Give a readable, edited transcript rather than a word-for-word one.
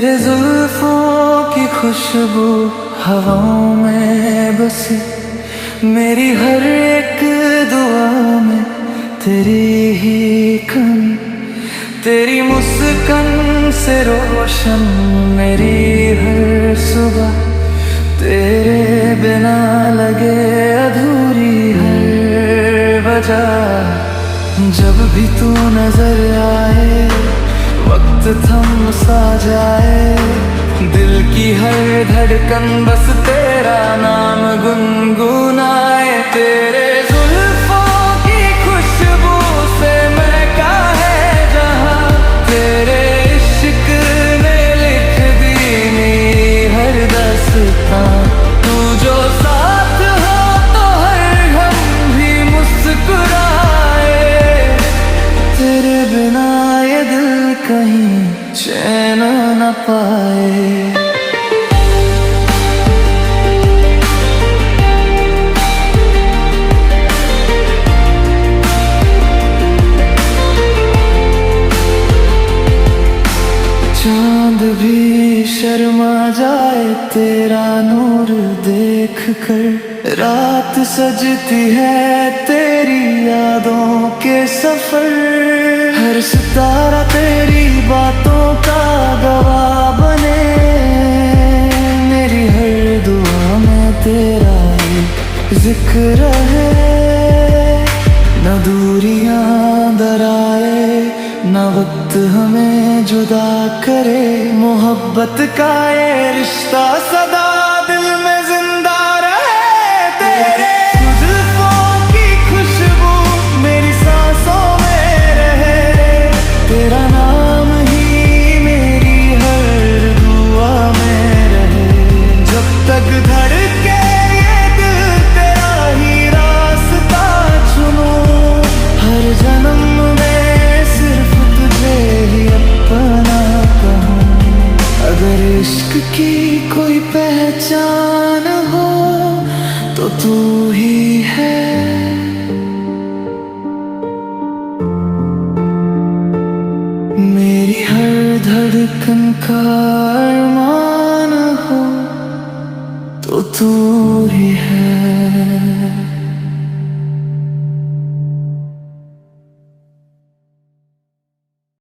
तेरे जुल्फों की खुशबू हवाओं में बसी, मेरी हर एक दुआ में तेरी ही कमी। तेरी मुस्कान से रोशन मेरी हर सुबह, तेरे बिना लगे अधूरी हर वजह। जब भी तू नजर आए वक्त थम सा जाए, दिल की हर धड़कन बस तेरा नाम गुनगुनाए। तेरे जुल्फों की खुशबू से महका है जहां, तेरे इश्क ने लिख दी मेरी हर दास्तां। तू जो साथ हो तो हर हम भी मुस्कुराए, तेरे बिना ये दिल कहीं चैन न पाए। चांद भी शर्मा जाए तेरा नूर देख कर, रात सजती है तेरी यादों के सफर। हर सितारा तेरी बातों का गवाह बने, मेरी हर दुआ में तेरा ही जिक्र है। न दूरियां दराए न वक्त हमें जुदा करे, मोहब्बत का ये रिश्ता सदा दिल में जिंदा रहे। तेरे जुल्फों की खुशबू मेरी सांसों में रहे, तेरा नाम ही मेरी हर दुआ में रहे। जब तक धड़के ये दिल तेरा ही रास्ता चुनूं, हर जन्म में सिर्फ तुझे ही अपना कहूं। अगर इश्क की कोई पहचान हो तो तू ही है। मेरी हर धड़कन का अरमान हो तो तू ही है।